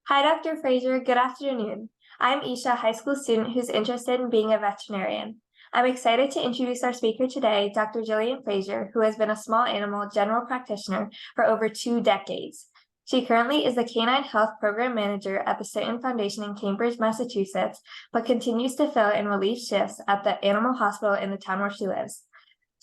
Hi, Dr. Fraser. Good afternoon. I'm Esha, a high school student who's interested in being a veterinarian. I'm excited to introduce our speaker today, Dr. Gillian Fraser, who has been a small animal general practitioner for over 2 decades. She currently is the Canine Health Program Manager at the Stanton Foundation in Cambridge, Massachusetts, but continues to fill in relief shifts at the animal hospital in the town where she lives.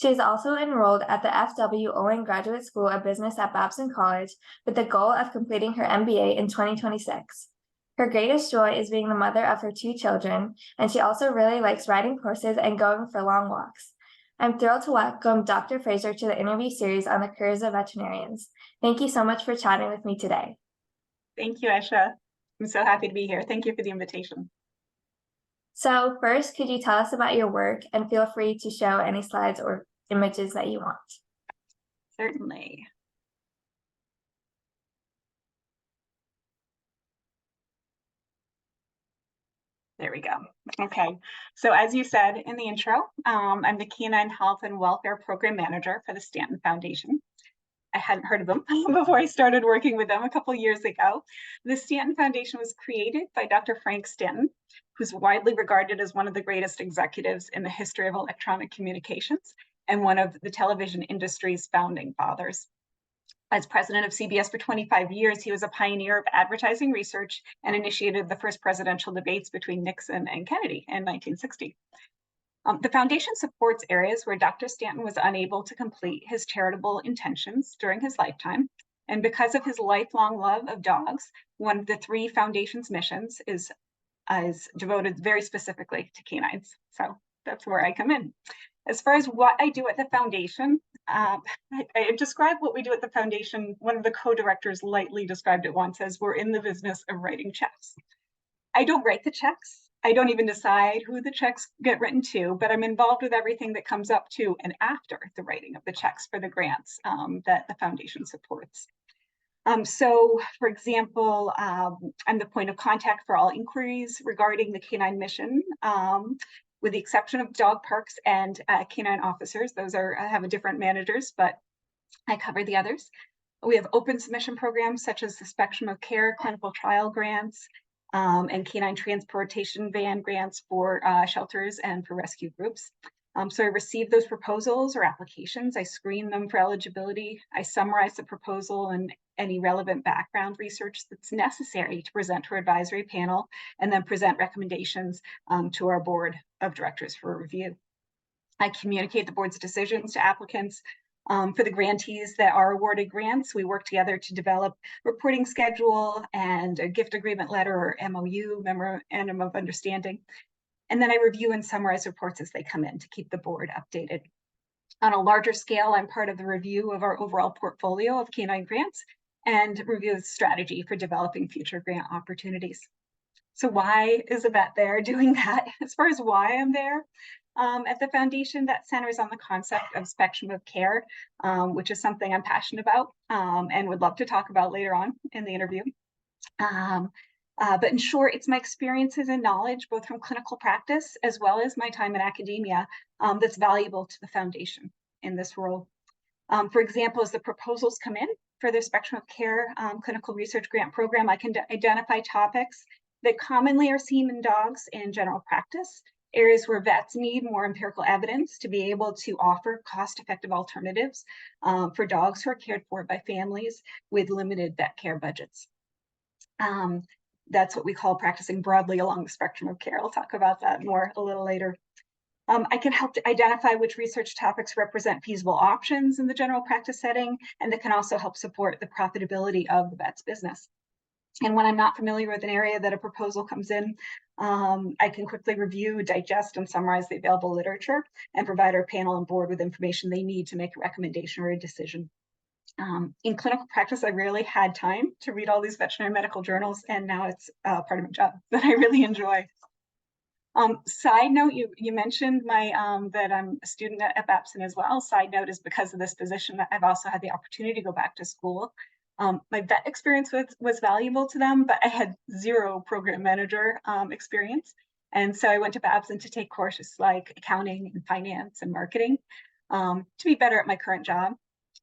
She is also enrolled at the FW Olin Graduate School of Business at Babson College with the goal of completing her MBA in 2026. Her greatest joy is being the mother of her 2 children, and she also really likes riding horses and going for long walks. I'm thrilled to welcome Dr. Fraser to the interview series on the careers of veterinarians. Thank you so much for chatting with me today. Thank you, Esha. I'm so happy to be here. Thank you for the invitation. So first, could you tell us about your work, and feel free to show any slides or images that you want. Certainly. There we go. Okay, so as you said in the intro, I'm the Canine Health and Welfare Program Manager for the Stanton Foundation. I hadn't heard of them before I started working with them a couple years ago. The Stanton Foundation was created by Dr. Frank Stanton, who's widely regarded as one of the greatest executives in the history of electronic communications and one of the television industry's founding fathers. As president of CBS for 25 years, he was a pioneer of advertising research and initiated the first presidential debates between Nixon and Kennedy in 1960. The foundation supports areas where Dr. Stanton was unable to complete his charitable intentions during his lifetime. And because of his lifelong love of dogs, one of the 3 foundation's missions is devoted very specifically to canines. So that's where I come in. As far as what I do at the foundation, I describe what we do at the foundation. One of the co-directors lightly described it once as, we're in the business of writing checks. I don't write the checks. I don't even decide who the checks get written to, but I'm involved with everything that comes up to and after the writing of the checks for the grants that the foundation supports. So, for example, I'm the point of contact for all inquiries regarding the canine mission, with the exception of dog parks and canine officers. Those have different managers, but I cover the others. We have open submission programs such as the Spectrum of Care clinical trial grants and canine transportation van grants for shelters and for rescue groups. So I receive those proposals or applications. I screen them for eligibility. I summarize the proposal and any relevant background research that's necessary to present to our advisory panel, and then present recommendations to our board of directors for review. I communicate the board's decisions to applicants. For the grantees that are awarded grants, we work together to develop a reporting schedule and a gift agreement letter, or MOU, Memorandum of Understanding. And then I review and summarize reports as they come in to keep the board updated. On a larger scale, I'm part of the review of our overall portfolio of canine grants and review the strategy for developing future grant opportunities. So why is a vet there doing that? As far as why I'm there, at the foundation, that centers on the concept of spectrum of care, which is something I'm passionate about and would love to talk about later on in the interview. But in short, it's my experiences and knowledge, both from clinical practice as well as my time in academia, that's valuable to the foundation in this role. For example, as the proposals come in for the Spectrum of Care clinical research grant program, I can identify topics that commonly are seen in dogs in general practice, areas where vets need more empirical evidence to be able to offer cost-effective alternatives for dogs who are cared for by families with limited vet care budgets. That's what we call practicing broadly along the spectrum of care. I'll talk about that more a little later. I can help to identify which research topics represent feasible options in the general practice setting, and that can also help support the profitability of the vet's business. And when I'm not familiar with an area that a proposal comes in, I can quickly review, digest, and summarize the available literature and provide our panel and board with information they need to make a recommendation or a decision. In clinical practice, I rarely had time to read all these veterinary medical journals, and now it's part of my job that I really enjoy. Side note, you mentioned that I'm a student at Babson as well. Side note is, because of this position, that I've also had the opportunity to go back to school. My vet experience was valuable to them, but I had 0 program manager experience. And so I went to Babson to take courses like accounting and finance and marketing to be better at my current job.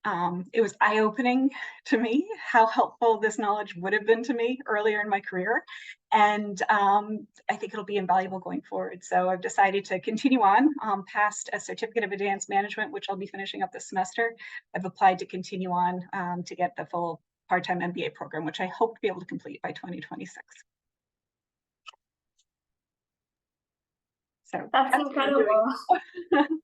It was eye-opening to me how helpful this knowledge would have been to me earlier in my career. And I think it'll be invaluable going forward. So I've decided to continue on past a certificate of advanced management, which I'll be finishing up this semester. I've applied to continue on to get the full part-time MBA program, which I hope to be able to complete by 2026. So That's what I'm doing. incredible.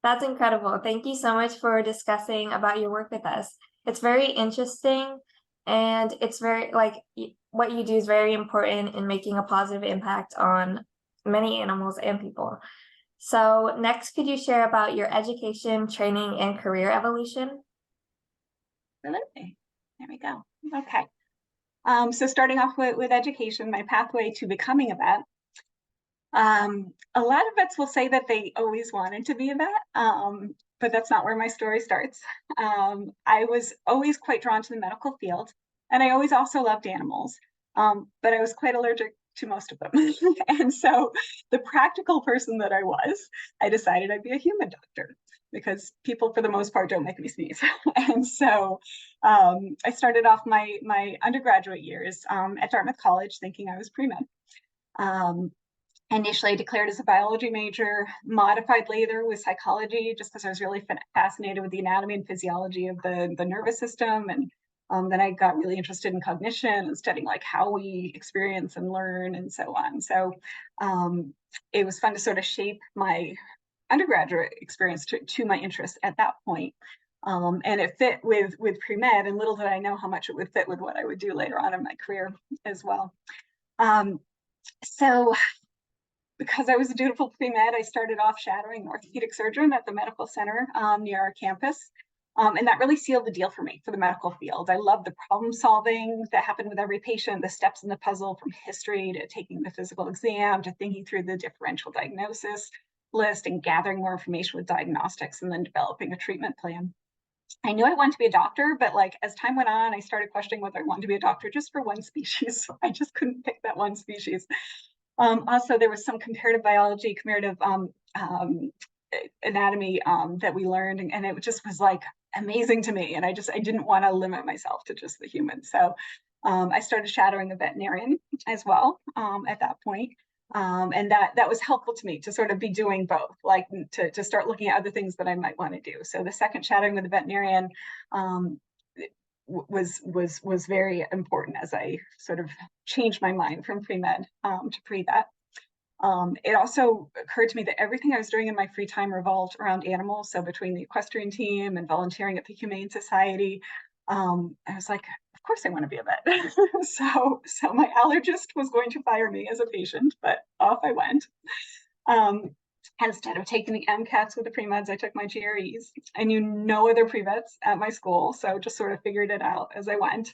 That's incredible. Thank you so much for discussing about your work with us. It's very interesting, and it's very what you do is very important in making a positive impact on many animals and people. So next, could you share about your education, training, and career evolution? Absolutely. There we go. Okay. So starting off with education, my pathway to becoming a vet. A lot of vets will say that they always wanted to be a vet, but that's not where my story starts. I was always quite drawn to the medical field, and I always also loved animals, but I was quite allergic to most of them. And so the practical person that I was, I decided I'd be a human doctor because people, for the most part, don't make me sneeze. And so I started off my undergraduate years at Dartmouth College thinking I was pre-med. Initially, I declared as a biology major, modified later with psychology, just because I was really fascinated with the anatomy and physiology of the nervous system. And then I got really interested in cognition and studying like how we experience and learn and so on. So it was fun to sort of shape my undergraduate experience to my interest at that point. And it fit with pre-med, and little did I know how much it would fit with what I would do later on in my career as well. So because I was a dutiful pre-med, I started off shadowing an orthopedic surgeon at the medical center near our campus. And that really sealed the deal for me for the medical field. I loved the problem solving that happened with every patient, the steps in the puzzle from history to taking the physical exam to thinking through the differential diagnosis list and gathering more information with diagnostics and then developing a treatment plan. I knew I wanted to be a doctor, but like as time went on, I started questioning whether I wanted to be a doctor just for one species. I just couldn't pick that one species. Also, there was some comparative biology, comparative anatomy that we learned, and it just was like amazing to me. And I didn't want to limit myself to just the human. So I started shadowing a veterinarian as well at that point. And that was helpful to me to sort of be doing both, like to start looking at other things that I might want to do. So the second shadowing with the veterinarian was very important as I sort of changed my mind from pre-med to pre-vet. It also occurred to me that everything I was doing in my free time revolved around animals. So between the equestrian team and volunteering at the Humane Society, I was like, of course I want to be a vet. so my allergist was going to fire me as a patient, but off I went. Instead of taking the MCATs with the pre-meds, I took my GREs. I knew no other pre-vets at my school, so just sort of figured it out as I went.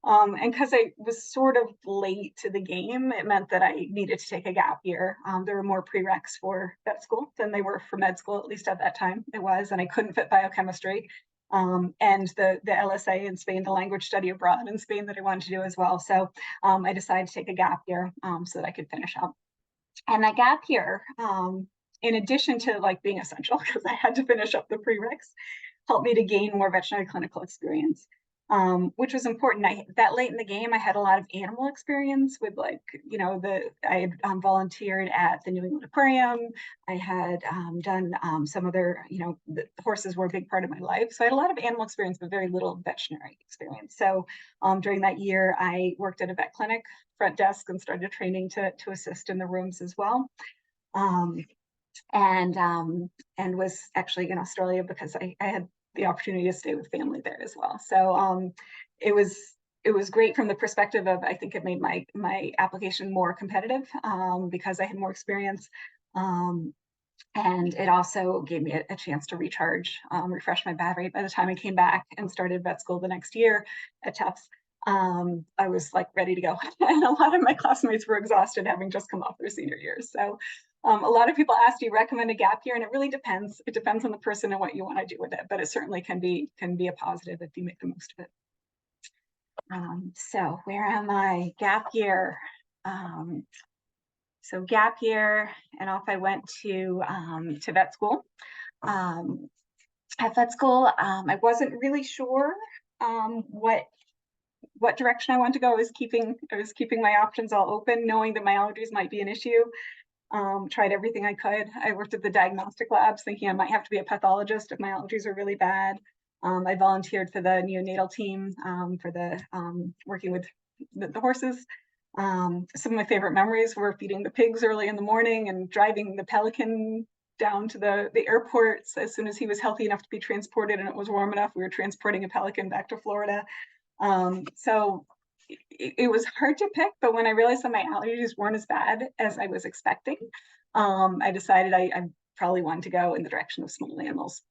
And because I was sort of late to the game, it meant that I needed to take a gap year. There were more prereqs for vet school than they were for med school, at least at that time it was, and I couldn't fit biochemistry. And the LSA in Spain, the language study abroad in Spain that I wanted to do as well. So I decided to take a gap year so that I could finish up. And that gap year, in addition to like being essential, because I had to finish up the prereqs, helped me to gain more veterinary clinical experience, which was important. That late in the game, I had a lot of animal experience with like, I had volunteered at the New England Aquarium. I had done some other, the horses were a big part of my life. So I had a lot of animal experience, but very little veterinary experience. So during that year, I worked at a vet clinic front desk and started training to assist in the rooms as well. And was actually in Australia because I had the opportunity to stay with family there as well. So it was great from the perspective of, I think it made my application more competitive because I had more experience. And it also gave me a chance to recharge, refresh my battery. By the time I came back and started vet school the next year at Tufts, I was like ready to go. And a lot of my classmates were exhausted having just come off their senior years. So a lot of people ask, do you recommend a gap year? And it really depends. It depends on the person and what you want to do with it, but it certainly can be a positive if you make the most of it. So where am I? Gap year. So gap year, and off I went to vet school. at vet school, I wasn't really sure what direction I wanted to go. I was keeping my options all open, knowing that my allergies might be an issue. Tried everything I could. I worked at the diagnostic labs thinking I might have to be a pathologist if my allergies are really bad. I volunteered for the neonatal team for the working with the horses. Some of my favorite memories were feeding the pigs early in the morning and driving the pelican down to the airports as soon as he was healthy enough to be transported and it was warm enough. We were transporting a pelican back to Florida. So it was hard to pick, but when I realized that my allergies weren't as bad as I was expecting, I decided I probably wanted to go in the direction of small animals.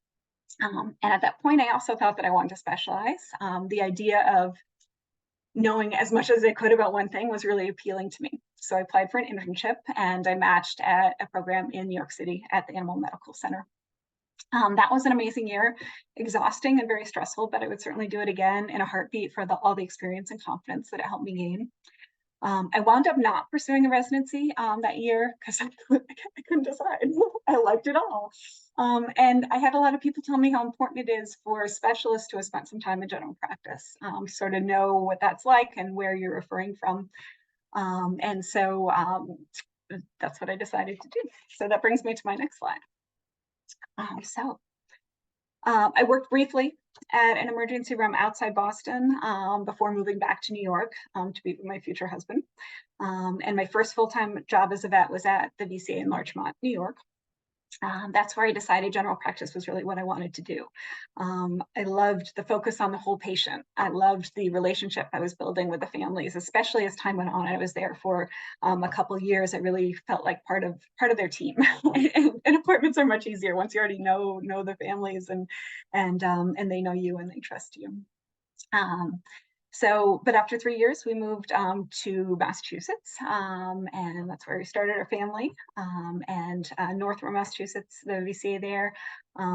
And at that point, I also thought that I wanted to specialize. The idea of knowing as much as I could about one thing was really appealing to me. So I applied for an internship and I matched at a program in New York City at the Animal Medical Center. That was an amazing year, exhausting and very stressful, but I would certainly do it again in a heartbeat for all the experience and confidence that it helped me gain. I wound up not pursuing a residency that year because I couldn't decide. I liked it all. And I had a lot of people tell me how important it is for specialists to have spent some time in general practice, sort of know what that's like and where you're referring from. And so that's what I decided to do. So that brings me to my next slide. I worked briefly at an emergency room outside Boston before moving back to New York to be with my future husband. And my first full-time job as a vet was at the VCA in Larchmont, New York. That's where I decided general practice was really what I wanted to do. I loved the focus on the whole patient. I loved the relationship I was building with the families, especially as time went on. I was there for a couple of years. I really felt like part of their team. and appointments are much easier once you already know the families and they know you and they trust you. But after 3 years, we moved to Massachusetts, and that's where we started our family. Northborough, Massachusetts, the VCA there,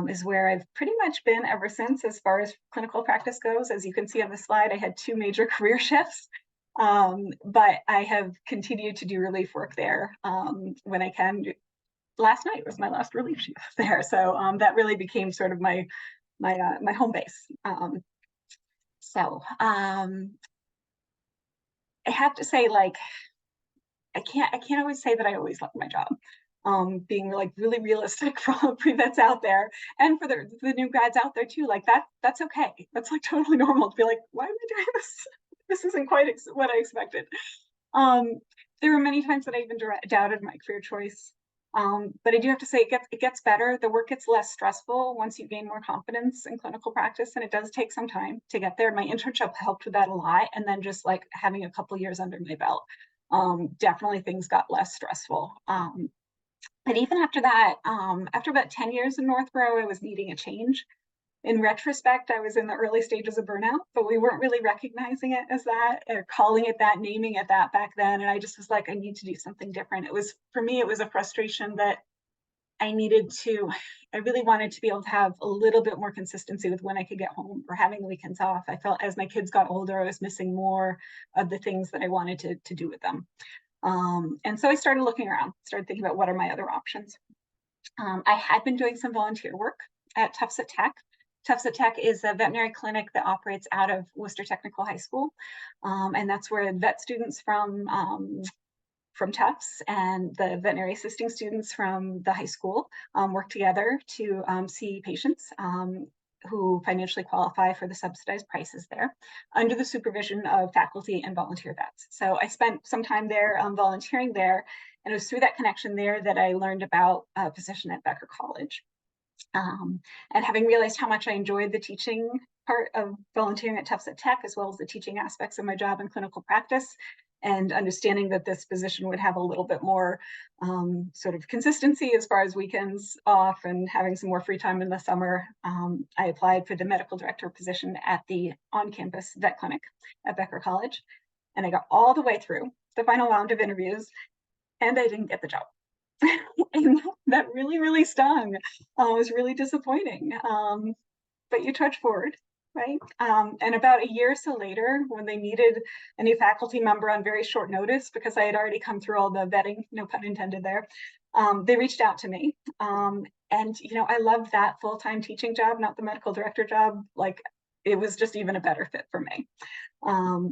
is where I've pretty much been ever since as far as clinical practice goes. As you can see on the slide, I had 2 major career shifts, but I have continued to do relief work there when I can. Last night was my last relief shift there, so that really became sort of my home base. I have to say, like, I can't always say that I always love my job. Being like really realistic for all the prevets out there and for the new grads out there too, like that's okay. That's like totally normal to be like, why am I doing this? This isn't quite what I expected. There were many times that I even doubted my career choice. But I do have to say it gets better. The work gets less stressful once you gain more confidence in clinical practice, and it does take some time to get there. My internship helped with that a lot, and then just like having a couple years under my belt, definitely things got less stressful. But even after that, after about 10 years in Northborough, I was needing a change. In retrospect, I was in the early stages of burnout, but we weren't really recognizing it as that or calling it that, naming it that back then. And I just was like, I need to do something different. For me, it was a frustration that I really wanted to be able to have a little bit more consistency with when I could get home or having the weekends off. I felt as my kids got older, I was missing more of the things that I wanted to do with them. And so I started looking around, started thinking about what are my other options. I had been doing some volunteer work at Tufts at Tech. Tufts at Tech is a veterinary clinic that operates out of Worcester Technical High School. And that's where vet students from Tufts and the veterinary assisting students from the high school work together to see patients who financially qualify for the subsidized prices there under the supervision of faculty and volunteer vets. So I spent some time there volunteering there, and it was through that connection there that I learned about a position at Becker College. And having realized how much I enjoyed the teaching part of volunteering at Tufts at Tech, as well as the teaching aspects of my job in clinical practice, and understanding that this position would have a little bit more sort of consistency as far as weekends off and having some more free time in the summer, I applied for the medical director position at the on-campus vet clinic at Becker College. And I got all the way through the final round of interviews, and I didn't get the job. And that really, really stung. It was really disappointing. But you trudge forward, right? And about a year or so later, when they needed a new faculty member on very short notice, because I had already come through all the vetting, no pun intended there, they reached out to me. And, I loved that full-time teaching job, not the medical director job. Like, it was just even a better fit for me.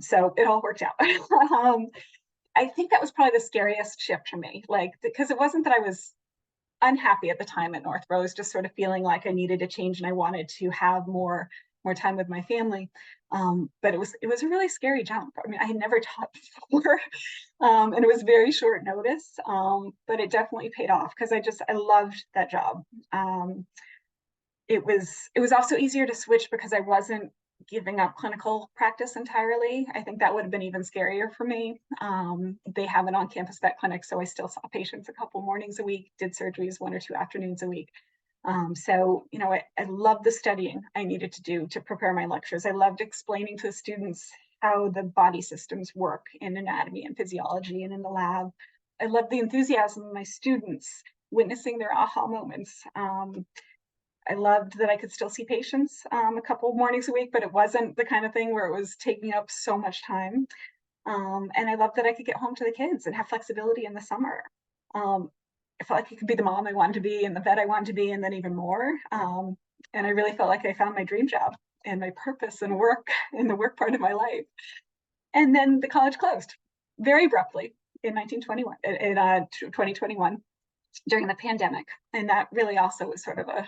So it all worked out. I think that was probably the scariest shift for me, like, because it wasn't that I was unhappy at the time at Northborough. I was just sort of feeling like I needed a change and I wanted to have more time with my family. But it was a really scary jump. I mean, I had never taught before, and it was very short notice, but it definitely paid off because I loved that job. It was also easier to switch because I wasn't giving up clinical practice entirely. I think that would have been even scarier for me. They have an on-campus vet clinic, so I still saw patients a couple mornings a week, did surgeries 1 or 2 afternoons a week. So, I loved the studying I needed to do to prepare my lectures. I loved explaining to the students how the body systems work in anatomy and physiology and in the lab. I loved the enthusiasm of my students, witnessing their aha moments. I loved that I could still see patients a couple of mornings a week, but it wasn't the kind of thing where it was taking up so much time. And I loved that I could get home to the kids and have flexibility in the summer. I felt like I could be the mom I wanted to be and the vet I wanted to be, and then even more. And I really felt like I found my dream job and my purpose and work in the work part of my life. And then the college closed very abruptly in 2021 during the pandemic. And that really also was sort of a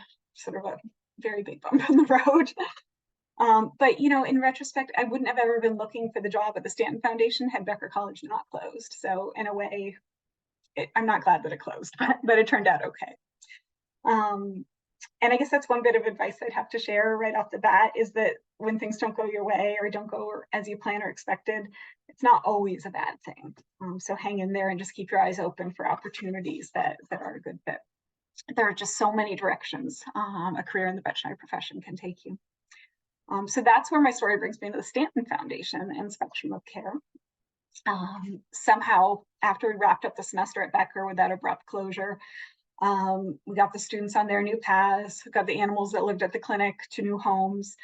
very big bump in the road. But in retrospect, I wouldn't have ever been looking for the job at the Stanton Foundation had Becker College not closed. So in a way, I'm not glad that it closed, but it turned out okay. And I guess that's one bit of advice I'd have to share right off the bat, is that when things don't go your way or don't go as you plan or expected, it's not always a bad thing. So hang in there and just keep your eyes open for opportunities that are a good fit. There are just so many directions a career in the veterinary profession can take you. So that's where my story brings me to the Stanton Foundation and Spectrum of Care. Somehow, after we wrapped up the semester at Becker with that abrupt closure, we got the students on their new paths, we got the animals that lived at the clinic to new homes.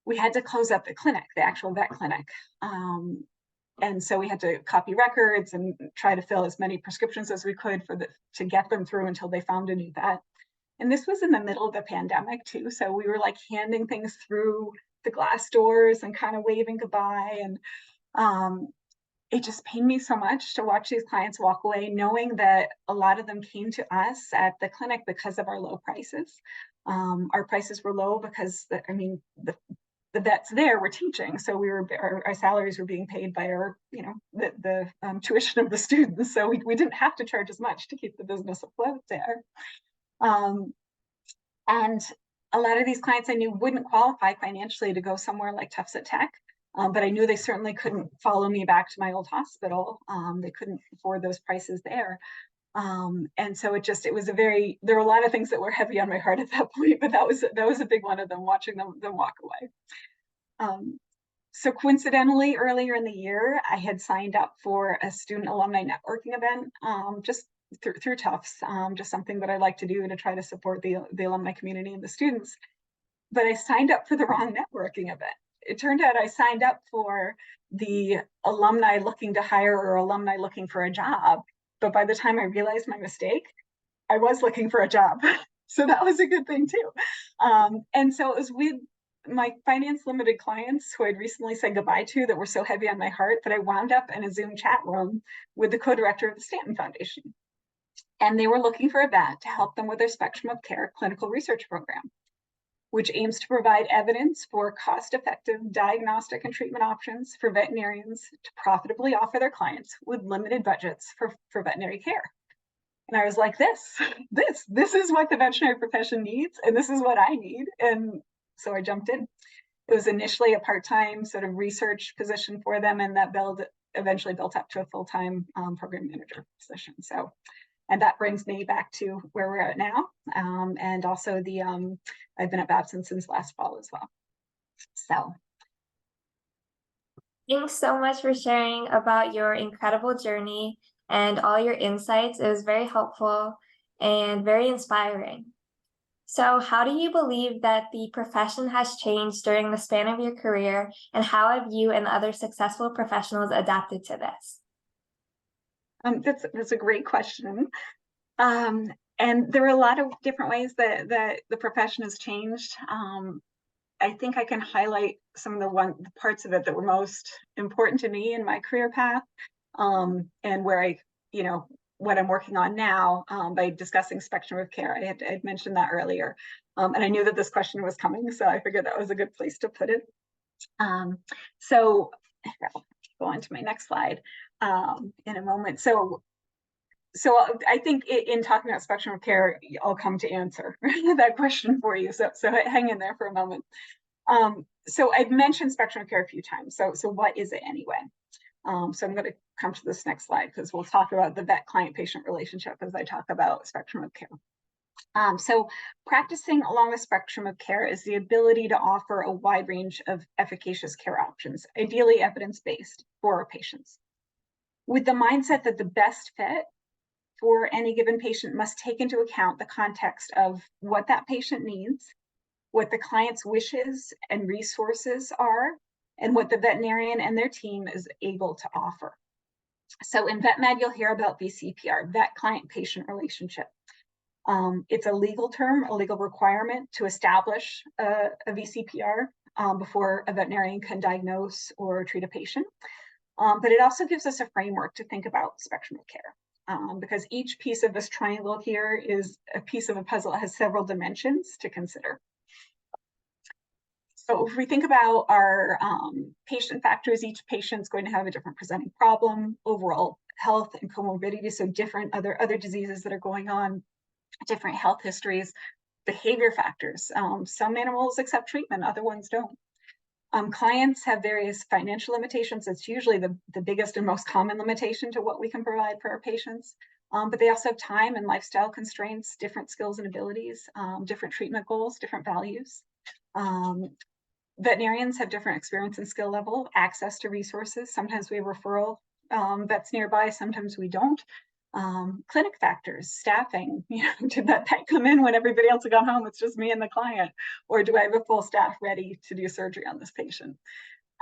We had to close up the clinic, the actual vet clinic. And so we had to copy records and try to fill as many prescriptions as we could to get them through until they found a new vet. And this was in the middle of the pandemic too. So we were like handing things through the glass doors and kind of waving goodbye. And it just pained me so much to watch these clients walk away, knowing that a lot of them came to us at the clinic because of our low prices. Our prices were low because the vets there were teaching, so our salaries were being paid by our the tuition of the students, so we didn't have to charge as much to keep the business afloat there. And a lot of these clients I knew wouldn't qualify financially to go somewhere like Tufts at Tech, but I knew they certainly couldn't follow me back to my old hospital. They couldn't afford those prices there. And so there were a lot of things that were heavy on my heart at that point, but that was a big one of them, watching them walk away. So coincidentally, earlier in the year, I had signed up for a student alumni networking event, just through Tufts, just something that I like to do to try to support the alumni community and the students. But I signed up for the wrong networking event. It turned out I signed up for the alumni looking to hire or alumni looking for a job. But by the time I realized my mistake, I was looking for a job. So that was a good thing too. And so it was with my finance limited clients who I'd recently said goodbye to that were so heavy on my heart that I wound up in a Zoom chat room with the co-director of the Stanton Foundation. And they were looking for a vet to help them with their Spectrum of Care clinical research program, which aims to provide evidence for cost-effective diagnostic and treatment options for veterinarians to profitably offer their clients with limited budgets for veterinary care. And I was like, this is what the veterinary profession needs, and this is what I need. And so I jumped in. It was initially a part-time sort of research position for them, and that eventually built up to a full-time program manager position. So, and that brings me back to where we're at now. And also I've been at Babson since last fall as well. So. Thanks so much for sharing about your incredible journey and all your insights. It was very helpful and very inspiring. So how do you believe that the profession has changed during the span of your career, and how have you and other successful professionals adapted to this? That's a great question. And there are a lot of different ways that the profession has changed. I think I can highlight some of the parts of it that were most important to me in my career path, and where what I'm working on now, by discussing spectrum of care. I had mentioned that earlier, and I knew that this question was coming, so I figured that was a good place to put it. So I'll go on to my next slide in a moment. So I think in talking about spectrum of care, I'll come to answer that question for you. So hang in there for a moment. So I've mentioned spectrum of care a few times. So what is it anyway? So I'm going to come to this next slide because we'll talk about the vet client-patient relationship as I talk about spectrum of care. So practicing along the spectrum of care is the ability to offer a wide range of efficacious care options, ideally evidence-based for our patients, with the mindset that the best fit for any given patient must take into account the context of what that patient needs, what the client's wishes and resources are, and what the veterinarian and their team is able to offer. So in VetMed, you'll hear about VCPR, vet client-patient relationship. It's a legal term, a legal requirement to establish a VCPR before a veterinarian can diagnose or treat a patient. But it also gives us a framework to think about spectrum of care. Because each piece of this triangle here is a piece of a puzzle that has several dimensions to consider. So if we think about our patient factors, each patient's going to have a different presenting problem, overall health and comorbidity, so different other diseases that are going on, different health histories, behavior factors. Some animals accept treatment, other ones don't. Clients have various financial limitations. It's usually the biggest and most common limitation to what we can provide for our patients. But they also have time and lifestyle constraints, different skills and abilities, different treatment goals, different values. Veterinarians have different experience and skill level, access to resources. Sometimes we have referral vets nearby, sometimes we don't. Clinic factors, staffing, did that pet come in when everybody else had gone home? It's just me and the client. Or do I have a full staff ready to do surgery on this patient?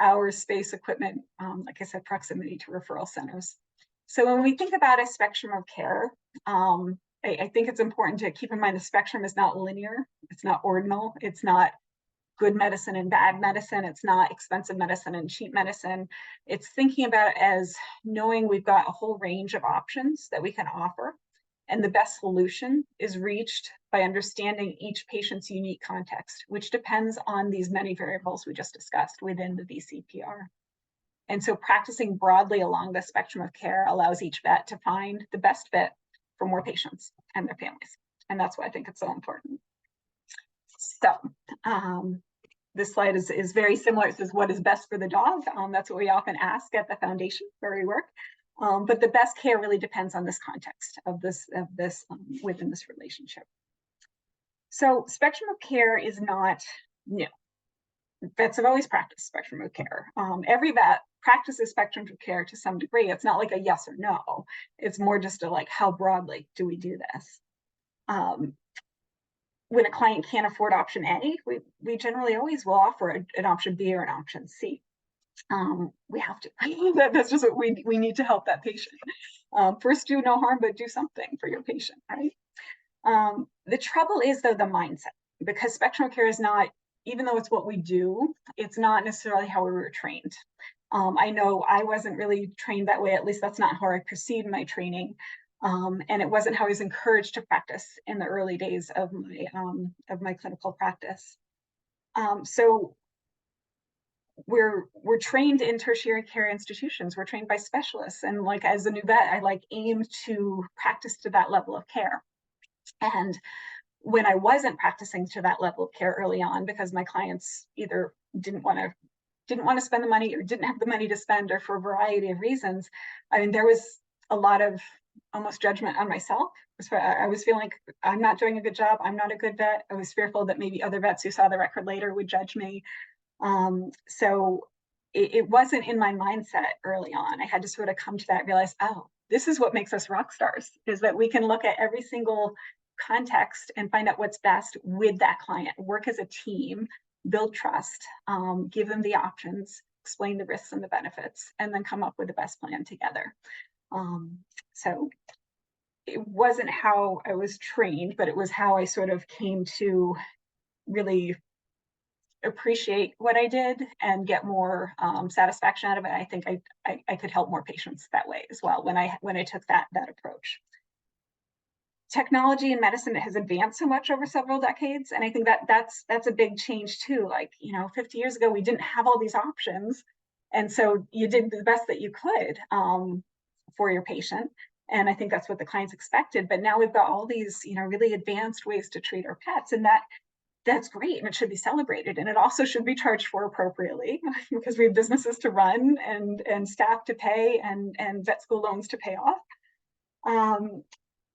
Hours, space, equipment, like I said, proximity to referral centers. So when we think about a spectrum of care, I think it's important to keep in mind the spectrum is not linear, it's not ordinal, it's not good medicine and bad medicine. It's not expensive medicine and cheap medicine. It's thinking about it as knowing we've got a whole range of options that we can offer. And the best solution is reached by understanding each patient's unique context, which depends on these many variables we just discussed within the VCPR. And so practicing broadly along the spectrum of care allows each vet to find the best fit for more patients and their families. And that's why I think it's so important. So this slide is very similar. It says, what is best for the dog? That's what we often ask at the foundation where we work. But the best care really depends on this context of this within this relationship. So spectrum of care is not new. Vets have always practiced spectrum of care. Every vet practices spectrum of care to some degree. It's not like a yes or no. It's more just a like, how broadly do we do this? When a client can't afford option A, we generally always will offer an option B or an option C. We have to. That's just what we need to help that patient. First, do no harm, but do something for your patient, right? The trouble is, though, the mindset, because spectrum of care is not, even though it's what we do, it's not necessarily how we were trained. I know I wasn't really trained that way. At least that's not how I perceived my training. And it wasn't how I was encouraged to practice in the early days of my clinical practice. So we're trained in tertiary care institutions. We're trained by specialists, and like as a new vet, I aim to practice to that level of care. And when I wasn't practicing to that level of care early on, because my clients either didn't want to spend the money or didn't have the money to spend, or for a variety of reasons, I mean, there was a lot of almost judgment on myself. I was feeling like I'm not doing a good job. I'm not a good vet. I was fearful that maybe other vets who saw the record later would judge me. So it wasn't in my mindset early on. I had to sort of come to that, realize, oh, this is what makes us rock stars, is that we can look at every single context and find out what's best with that client, work as a team, build trust, give them the options, explain the risks and the benefits, and then come up with the best plan together. So it wasn't how I was trained, but it was how I sort of came to really appreciate what I did and get more satisfaction out of it. I think I could help more patients that way as well when I took that approach. Technology in medicine has advanced so much over several decades, and I think that's a big change too. Like, 50 years ago, we didn't have all these options, and so you did the best that you could for your patient. And I think that's what the clients expected. But now we've got all these, really advanced ways to treat our pets, and that's great, and it should be celebrated, and it also should be charged for appropriately because we have businesses to run and staff to pay and vet school loans to pay off.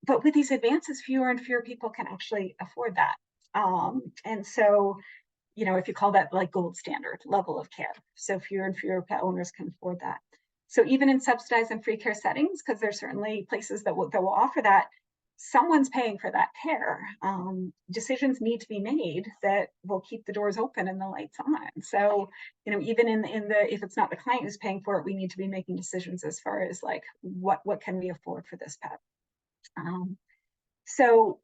But with these advances, fewer and fewer people can actually afford that. And so, if you call that like gold standard level of care, so fewer and fewer pet owners can afford that. So even in subsidized and free care settings, because there's certainly places that will offer that, someone's paying for that care. Decisions need to be made that will keep the doors open and the lights on. So, even in the if it's not the client who's paying for it, we need to be making decisions as far as like what can we afford for this pet. So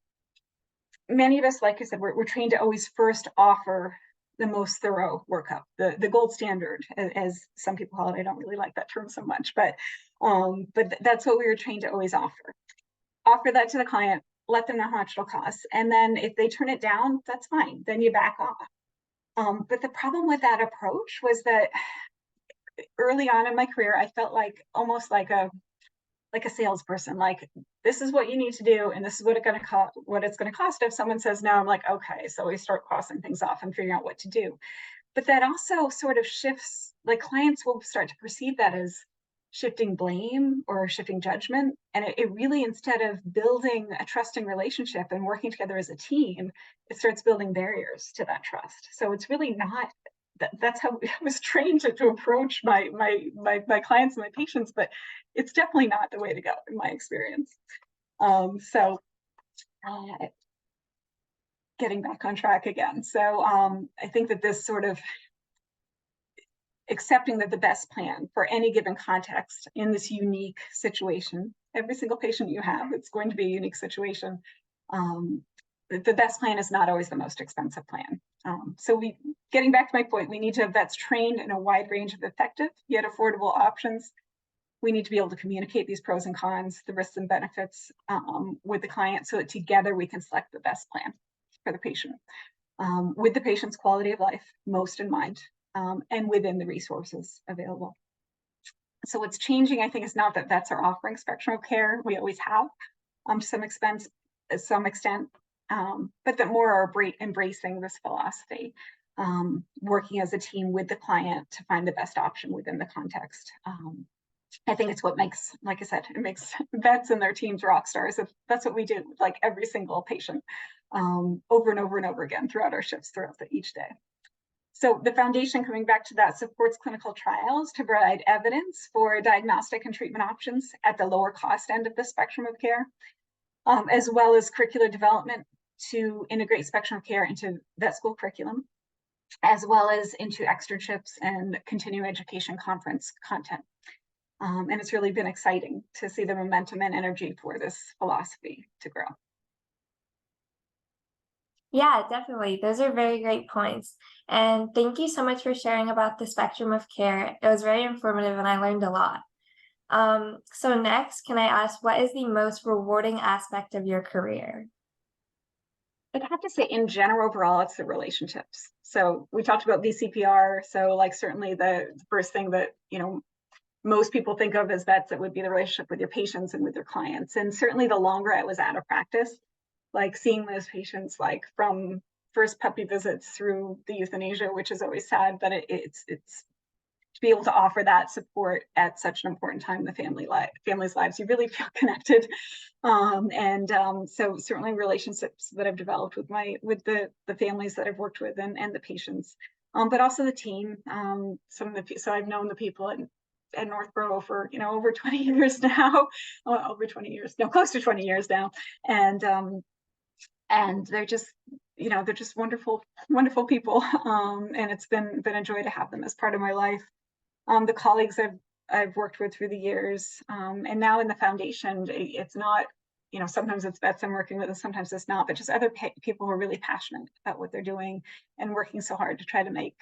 many of us, like I said, we're trained to always first offer the most thorough workup, the gold standard, as some people call it. I don't really like that term so much, but that's what we were trained to always offer. Offer that to the client, let them know how much it'll cost. And then if they turn it down, that's fine. Then you back off. But the problem with that approach was that early on in my career, I felt like almost like a salesperson, like, this is what you need to do, and this is what it's going to cost. If someone says no, I'm like, okay, so we start crossing things off and figuring out what to do. But that also sort of shifts, like clients will start to perceive that as shifting blame or shifting judgment. And it really, instead of building a trusting relationship and working together as a team, it starts building barriers to that trust. So it's really not, that's how I was trained to approach my clients and my patients, but it's definitely not the way to go in my experience. Getting back on track again. So I think that this sort of accepting that the best plan for any given context in this unique situation, every single patient you have, it's going to be a unique situation. The best plan is not always the most expensive plan. So getting back to my point, we need to have vets trained in a wide range of effective yet affordable options. We need to be able to communicate these pros and cons, the risks and benefits with the client, so that together we can select the best plan for the patient, with the patient's quality of life most in mind, and within the resources available. So what's changing, I think, is not that vets are offering spectrum of care. We always have, to some extent, but that more are embracing this philosophy, working as a team with the client to find the best option within the context. I think it's what makes, like I said, it makes vets and their teams rock stars. That's what we do, like every single patient, over and over and over again throughout our shifts throughout each day. So the foundation, coming back to that, supports clinical trials to provide evidence for diagnostic and treatment options at the lower cost end of the spectrum of care, as well as curricular development to integrate spectrum of care into vet school curriculum, as well as into externships and continuing education conference content. And it's really been exciting to see the momentum and energy for this philosophy to grow. Yeah, definitely. Those are very great points. And thank you so much for sharing about the spectrum of care. It was very informative and I learned a lot. So next, can I ask, what is the most rewarding aspect of your career? I'd have to say, in general, overall, it's the relationships. So we talked about VCPR. So like certainly the first thing that, most people think of as vets, it would be the relationship with your patients and with your clients. And certainly the longer I was out of practice, like seeing those patients, like from first puppy visits through the euthanasia, which is always sad, but it's to be able to offer that support at such an important time in the family's lives, you really feel connected. So certainly relationships that I've developed with the families that I've worked with and the patients, but also the team. So I've known the people at Northborough for over 20 years now, close to 20 years now, and they're just wonderful people, and it's been a joy to have them as part of my life. The colleagues I've worked with through the years, and now in the foundation, it's not sometimes it's vets I'm working with and sometimes it's not, but just other people who are really passionate about what they're doing and working so hard to try to make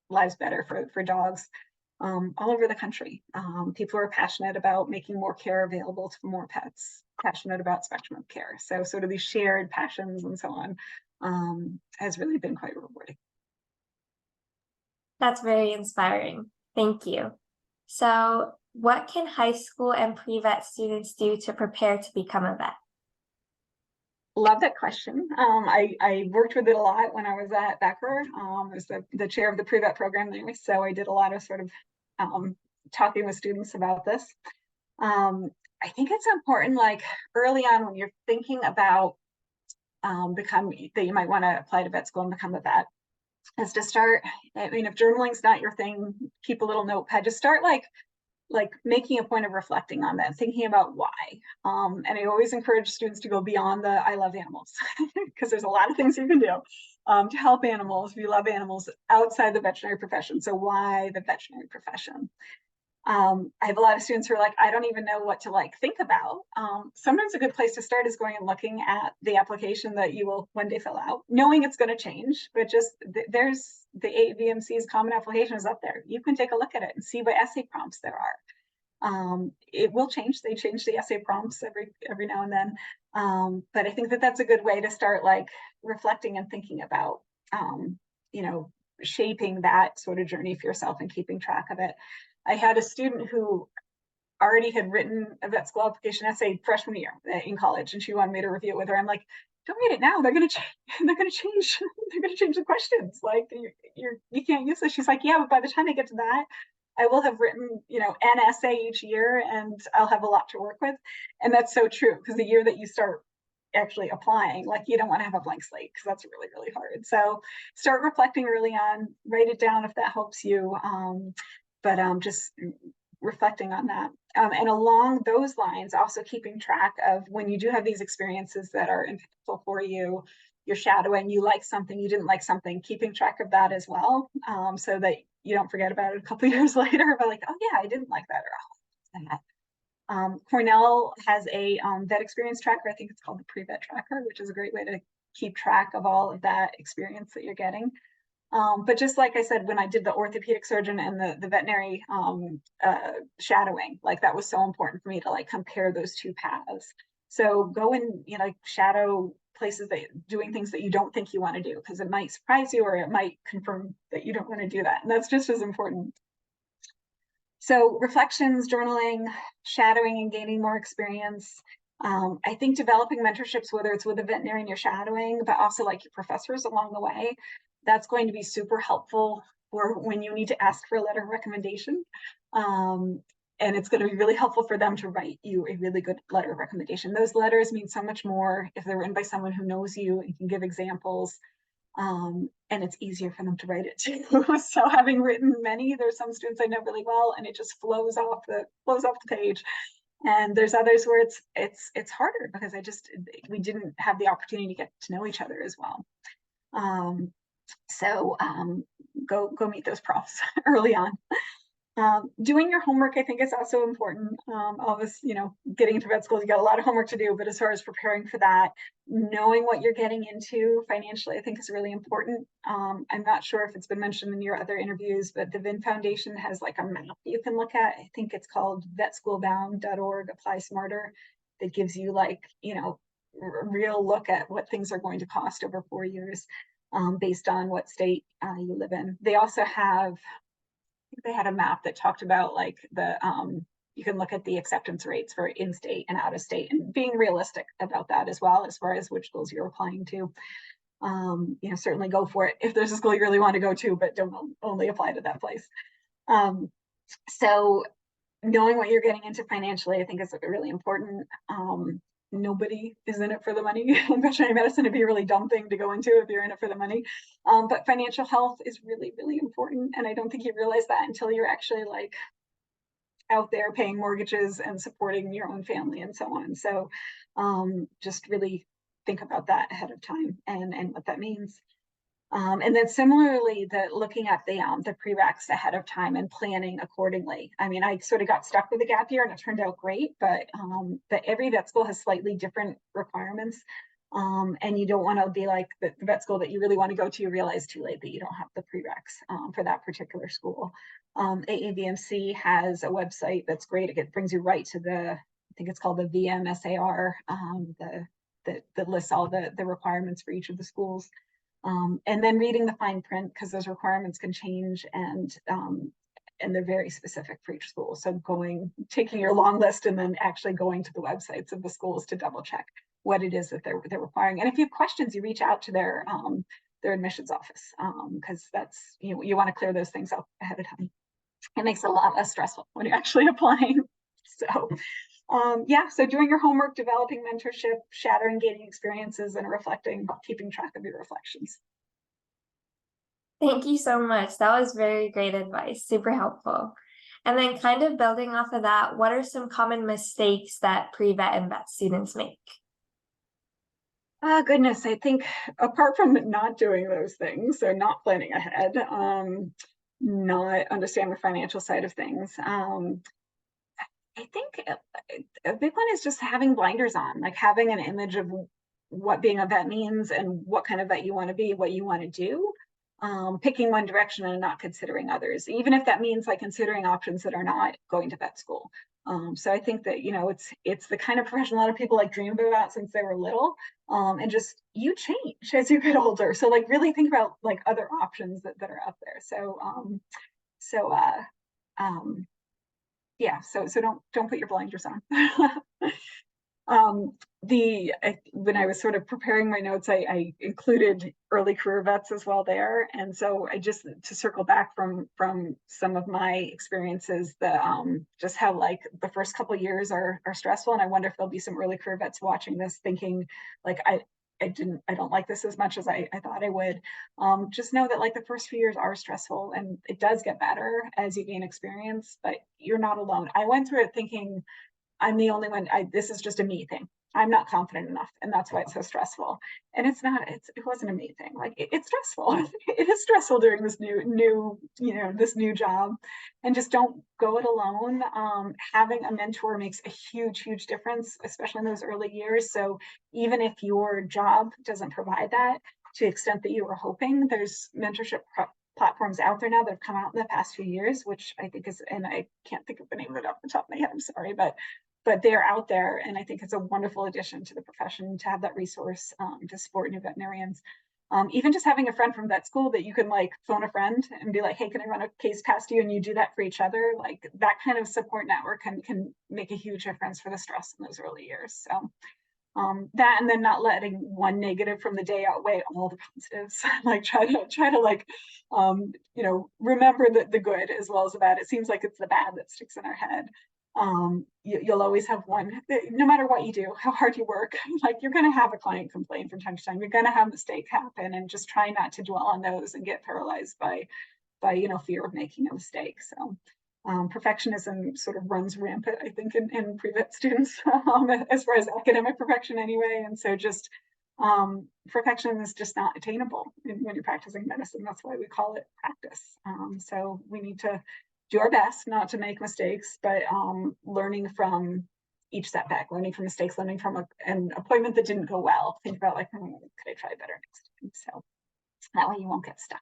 lives better for dogs all over the country. People are passionate about making more care available to more pets, passionate about spectrum of care. So sort of these shared passions and so on has really been quite rewarding. That's very inspiring. Thank you. So, what can high school and pre-vet students do to prepare to become a vet? Love that question. I worked with it a lot when I was at Becker. I was the chair of the pre-vet program there, so I did a lot of sort of talking with students about this. I think it's important, like early on when you're thinking about that you might want to apply to vet school and become a vet, is to start. I mean, if journaling's not your thing, keep a little notepad. Just start like making a point of reflecting on that, thinking about why. And I always encourage students to go beyond the I love animals, because there's a lot of things you can do to help animals if you love animals outside the veterinary profession. So why the veterinary profession? I have a lot of students who are like, I don't even know what to think about. Sometimes a good place to start is going and looking at the application that you will one day fill out, knowing it's going to change, but just there's the AVMC's common application is up there. You can take a look at it and see what essay prompts there are. It will change. They change the essay prompts every now and then. But I think that's a good way to start reflecting and thinking about, shaping that sort of journey for yourself and keeping track of it. I had a student who already had written a vet school application essay freshman year in college, and she wanted me to review it with her. I'm like, don't read it now. They're going to change. They're going to change. They're going to change the questions. You can't use this. She's like, yeah, but by the time I get to that, I will have written, an essay each year, and I'll have a lot to work with. And that's so true, because the year that you start actually applying, you don't want to have a blank slate, because that's really, really hard. So start reflecting early on. Write it down if that helps you. But just reflecting on that. And along those lines, also keeping track of when you do have these experiences that are impactful for you, you're shadowing, you like something, you didn't like something, keeping track of that as well, so that you don't forget about it a couple of years later, but oh yeah, I didn't like that, or that. Cornell has a vet experience tracker. I think it's called the pre-vet tracker, which is a great way to keep track of all of that experience that you're getting. But just like I said, when I did the orthopedic surgeon and the veterinary shadowing, that was so important for me to compare those two paths. So go and shadow places that doing things that you don't think you want to do, because it might surprise you or it might confirm that you don't want to do that, and that's just as important. So reflections, journaling, shadowing, and gaining more experience. I think developing mentorships, whether it's with a veterinarian you're shadowing, but also your professors along the way, that's going to be super helpful for when you need to ask for a letter of recommendation. And it's going to be really helpful for them to write you a really good letter of recommendation. Those letters mean so much more if they're written by someone who knows you and can give examples. And it's easier for them to write it too. So having written many, there's some students I know really well, and it just flows off the page. And there's others where it's harder because we didn't have the opportunity to get to know each other as well. So go meet those profs early on. Doing your homework, I think, is also important. All this, getting into vet school, you got a lot of homework to do, but as far as preparing for that, knowing what you're getting into financially, I think is really important. I'm not sure if it's been mentioned in your other interviews, but the VIN Foundation has a map you can look at. I think it's called vetschoolbound.org, apply smarter. That gives you a real look at what things are going to cost over 4 years based on what state you live in. They also have, they had a map that talked about you can look at the acceptance rates for in-state and out-of-state, and being realistic about that as well, as far as which schools you're applying to. Certainly go for it if there's a school you really want to go to, but don't only apply to that place. So knowing what you're getting into financially, I think, is really important. Nobody is in it for the money. In veterinary medicine, it'd be a really dumb thing to go into if you're in it for the money. But financial health is really, really important. And I don't think you realize that until you're actually out there paying mortgages and supporting your own family and so on. So just really think about that ahead of time and what that means. And then similarly, looking at the prereqs ahead of time and planning accordingly. I mean, I sort of got stuck with a gap year and it turned out great, but every vet school has slightly different requirements. And you don't want to be like the vet school that you really want to go to, you realize too late that you don't have the prereqs for that particular school. AAVMC has a website that's great. It brings you right to I think it's called the VMSAR, that lists all the requirements for each of the schools. And then reading the fine print, because those requirements can change, and they're very specific for each school. So taking your long list and then actually going to the websites of the schools to double check what it is that they're requiring. And if you have questions, you reach out to their admissions office, because that's, you want to clear those things up ahead of time. It makes it a lot less stressful when you're actually applying. So so doing your homework, developing mentorship, shattering gaining experiences, and reflecting, keeping track of your reflections. Thank you so much. That was very great advice, super helpful. And then kind of building off of that, what are some common mistakes that pre-vet and vet students make? Goodness, I think apart from not doing those things, so not planning ahead, not understanding the financial side of things, I think a big one is just having blinders on, like having an image of what being a vet means and what kind of vet you want to be, what you want to do, picking one direction and not considering others, even if that means like considering options that are not going to vet school. So I think that, it's the kind of profession a lot of people like dreamed about since they were little, and just you change as you get older. So like really think about like other options that are out there. So don't put your blinders on. When I was sort of preparing my notes, I included early career vets as well there, and so I just to circle back from some of my experiences, just how like the first couple of years are stressful, and I wonder if there'll be some early career vets watching this thinking like I don't like this as much as I thought I would. Just know that like the first few years are stressful, and it does get better as you gain experience, but you're not alone. I went through it thinking I'm the only one. This is just a me thing. I'm not confident enough, and that's why it's so stressful. And it's not. It wasn't a me thing. Like it's stressful. It is stressful doing this this new job, and just don't go it alone. Having a mentor makes a huge difference, especially in those early years. So even if your job doesn't provide that to the extent that you were hoping, there's mentorship platforms out there now that have come out in the past few years, which I think is, and I can't think of the name of it off the top of my head, I'm sorry, but they're out there, and I think it's a wonderful addition to the profession to have that resource to support new veterinarians. Even just having a friend from vet school that you can like phone a friend and be like, hey, can I run a case past you? And you do that for each other. Like that kind of support network can make a huge difference for the stress in those early years. So that, and then not letting one negative from the day outweigh all the positives. Like try to like remember the good as well as the bad. It seems like it's the bad that sticks in our head. You'll always have one, no matter what you do, how hard you work, like you're going to have a client complain from time to time. You're going to have mistakes happen, and just try not to dwell on those and get paralyzed by fear of making a mistake. So perfectionism sort of runs rampant, I think, in pre-vet students, as far as academic perfection anyway. And so just perfection is just not attainable when you're practicing medicine. That's why we call it practice. So we need to do our best not to make mistakes, but learning from each setback, learning from mistakes, learning from an appointment that didn't go well. Think about like, could I try better next time? So that way you won't get stuck.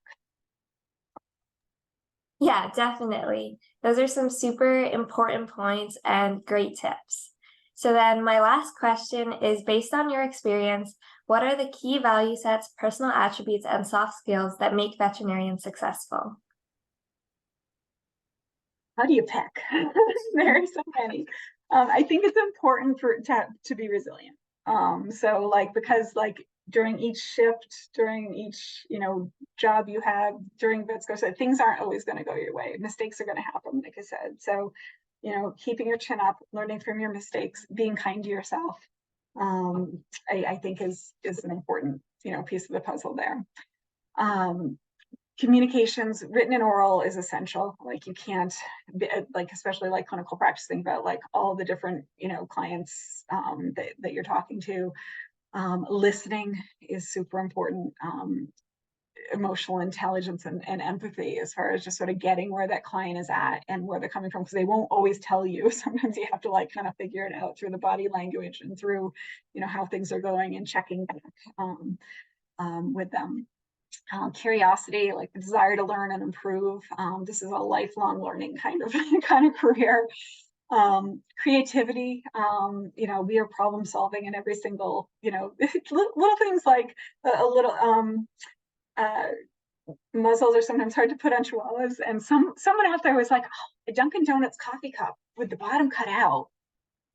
Yeah, definitely. Those are some super important points and great tips. So then my last question is, based on your experience, what are the key value sets, personal attributes, and soft skills that make veterinarians successful? How do you pick? There are so many. I think it's important to be resilient. So like, because like during each shift, during each job you have, during vet school, so things aren't always going to go your way. Mistakes are going to happen, like I said. So keeping your chin up, learning from your mistakes, being kind to yourself, I think is an important piece of the puzzle there. Communications, written and oral, is essential. Like you can't like, especially like clinical practice, think about like all the different clients that you're talking to. Listening is super important. emotional intelligence and empathy as far as just sort of getting where that client is at and where they're coming from, because they won't always tell you. Sometimes you have to like kind of figure it out through the body language and through, you know, how things are going and checking back with them. Curiosity, like the desire to learn and improve. This is a lifelong learning kind of career. Creativity, you know, we are problem solving in every single, you know, little things like a little muzzles are sometimes hard to put on chihuahuas, and someone out there was like, oh, a Dunkin' Donuts coffee cup with the bottom cut out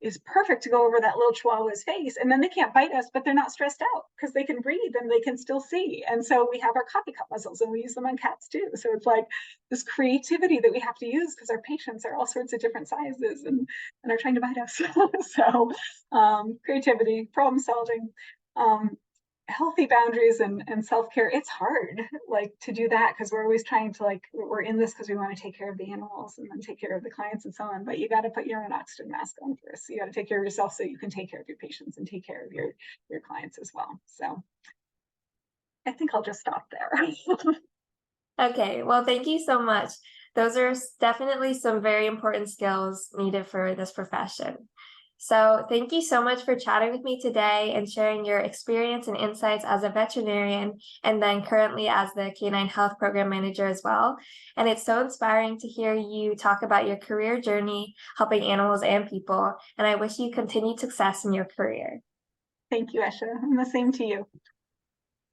is perfect to go over that little chihuahua's face, and then they can't bite us, but they're not stressed out because they can breathe and they can still see. And so we have our coffee cup muzzles, and we use them on cats too. So it's like this creativity that we have to use because our patients are all sorts of different sizes and are trying to bite us. So creativity, problem solving, healthy boundaries and self-care. It's hard like to do that because we're always trying to like, we're in this because we want to take care of the animals and then take care of the clients and so on, but you got to put your own oxygen mask on first. You got to take care of yourself so you can take care of your patients and take care of your clients as well. So I think I'll just stop there. Okay, well, thank you so much. Those are definitely some very important skills needed for this profession. So thank you so much for chatting with me today and sharing your experience and insights as a veterinarian and then currently as the Canine Health Program Manager as well. And it's so inspiring to hear you talk about your career journey helping animals and people. And I wish you continued success in your career. Thank you, Esha. And the same to you.